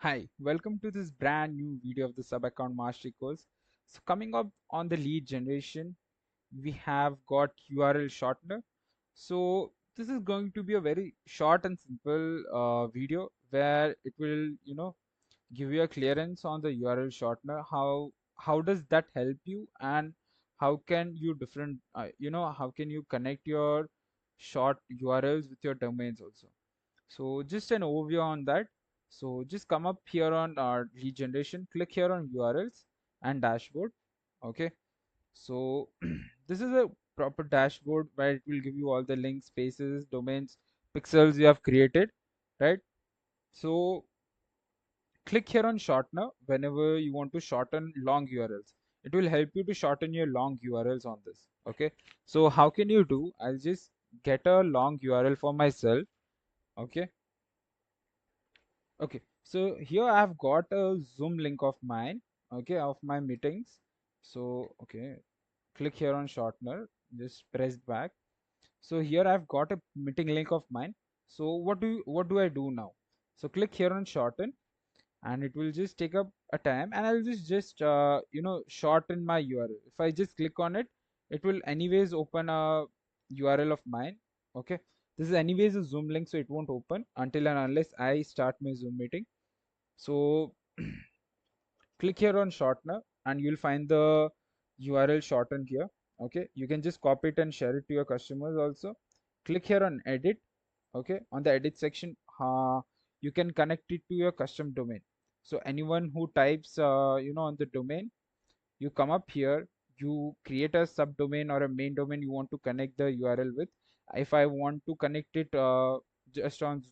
Hi, welcome to this brand new video of the sub account mastery course. So coming up on the lead generation, we have got URL shortener. So this is going to be a very short and simple video where it will, give you a clearance on the URL shortener. How does that help you, and how can you how can you connect your short URLs with your domains also. So just an overview on that. So just come up here on our lead generation, click here on URLs and dashboard. Okay. So this is a proper dashboard where it will give you all the links, spaces, domains, pixels you have created, right? So click here on shortener whenever you want to shorten long URLs. It will help you to shorten your long URLs on this. Okay. So how can you do? I'll just get a long URL for myself. Okay. Okay, so here I've got a Zoom link of mine, okay, of my meetings. So, okay, click here on shortener, just press back. So here I've got a meeting link of mine. So what do I do now? So click here on shorten, and it will just take up a time, and I'll just shorten my URL. If I just click on it, it will anyways open a URL of mine. Okay, this is anyways a Zoom link, so it won't open until and unless I start my Zoom meeting. So click here on shortener and you'll find the URL shorten here. Okay, you can just copy it and share it to your customers also. Click here on edit. Okay, on the edit section, you can connect it to your custom domain. So anyone who types on the domain, you come up here, you create a subdomain or a main domain you want to connect the URL with. If I want to connect it just on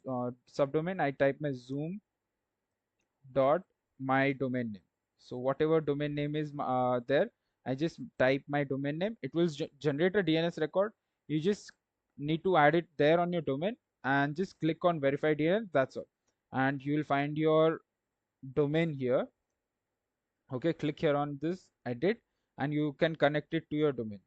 subdomain, I type my zoom dot my domain name. So whatever domain name is there, I just type my domain name. It will generate a DNS record. You just need to add it there on your domain and just click on verify DNS. That's all, and you will find your domain here. Okay, click here on this edit and you can connect it to your domain.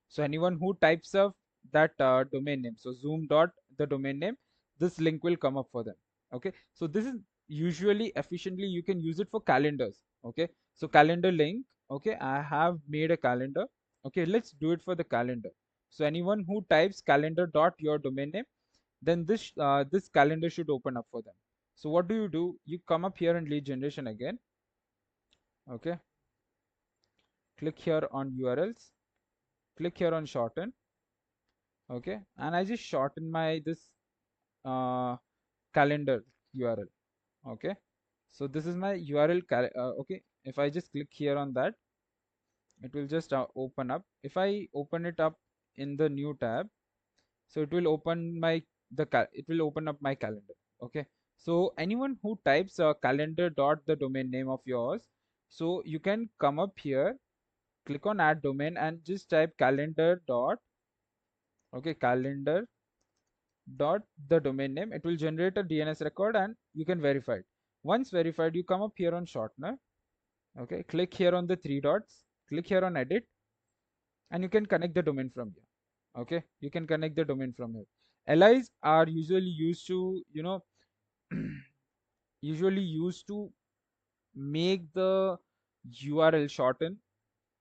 So anyone who types of that domain name, so zoom dot the domain name, this link will come up for them. Okay, so this is usually efficiently you can use it for calendars. Okay, so calendar link. Okay, I have made a calendar. Okay, let's do it for the calendar. So anyone who types calendar dot your domain name, then this calendar should open up for them. So what do? You come up here in lead generation again. Okay, click here on URLs, click here on shorten. Okay, and I just shorten my this uh, calendar URL. Okay, so this is my URL okay, if I just click here on that, it will just open up. If I open it up in the new tab, so it will open my it will open up my calendar. Okay, so anyone who types calendar dot the domain name of yours, so you can come up here, click on add domain and just type calendar dot, okay, calendar dot the domain name. It will generate a DNS record and you can verify it. Once verified, you come up here on shortener. Okay, click here on the three dots, click here on edit, and you can connect the domain from here. Okay, you can connect the domain from here. LIs are usually used to usually used to make the URL shorten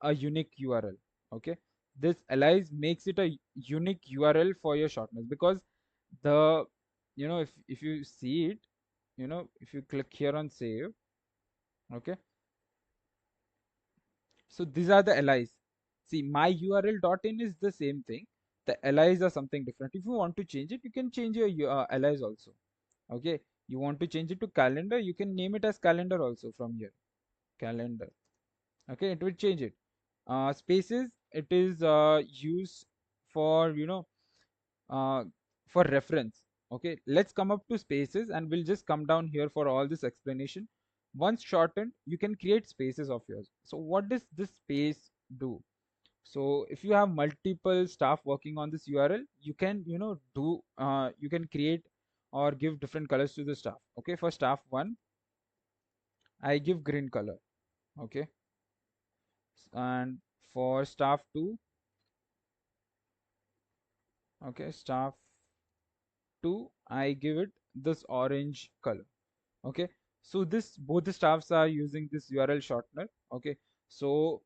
a unique URL. Okay, this LIs makes it a unique URL for your shorteners, because the if you see it, if you click here on save. Okay, so these are the LIs. See, my URL .in is the same thing. The LIs are something different. If you want to change it, you can change your LIs also. Okay, you want to change it to calendar, you can name it as calendar also from here, calendar. Okay, it will change it. Spaces, it is used for uh, for reference. Okay, let's come up to spaces and we'll just come down here for all this explanation. Once shortened, you can create spaces of yours. So what does this space do? So if you have multiple staff working on this URL, you can you can create or give different colors to the staff. Okay, for staff 1, I give green color. Okay, and for staff 2, okay, staff 2, I give it this orange color. Okay, So this both the staffs are using this URL shortener. Okay, so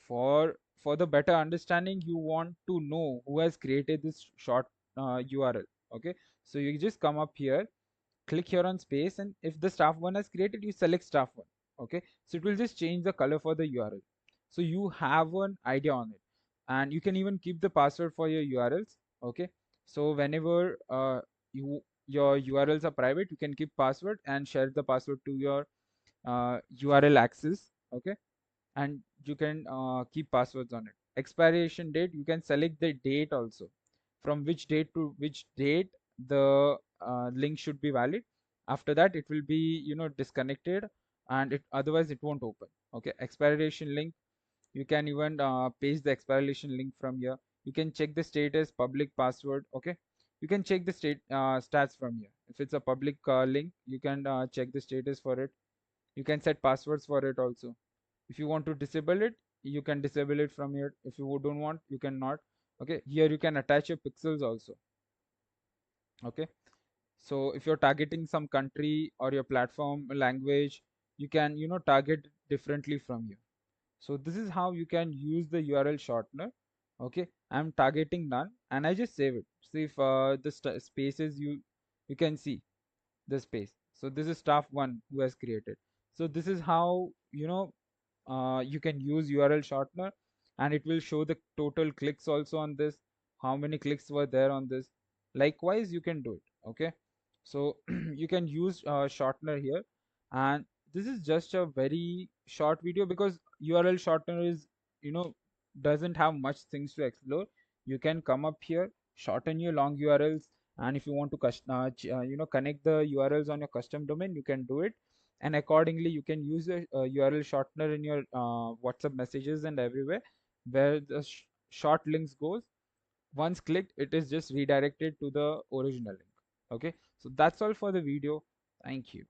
for the better understanding, you want to know who has created this short URL. Okay, so you just come up here, click here on space, and if the staff one has created, you select staff one. Okay, so it will just change the color for the URL, so you have an idea on it. And you can even keep the password for your URLs. Okay, so whenever your URLs are private, you can keep password and share the password to your URL access. Okay, and you can keep passwords on it. Expiration date, you can select the date also, from which date to which date the link should be valid. After that it will be, disconnected, and it otherwise it won't open. Okay, expiration link, you can even paste the expiration link from here. You can check the status, public password. Okay, you can check the stats from here. If it's a public link, you can check the status for it. You can set passwords for it also. If you want to disable it, you can disable it from here. If you don't want, you cannot. Okay, here you can attach your pixels also. Okay, so if you're targeting some country or your platform language, you can, target differently from here. So this is how you can use the URL shortener. Okay, I'm targeting none and I just save it. See if the spaces, you can see the space. So this is staff one who has created. So this is how, you can use URL shortener, and it will show the total clicks also on this, how many clicks were there on this. Likewise you can do it. Okay, so you can use shortener here. And this is just a very short video, because URL shortener is, you know doesn't have much things to explore. You can come up here, shorten your long URLs, and if you want to connect the URLs on your custom domain, you can do it. And accordingly you can use a URL shortener in your WhatsApp messages and everywhere, where the short links goes. Once clicked, it is just redirected to the original link. Okay, so that's all for the video. Thank you.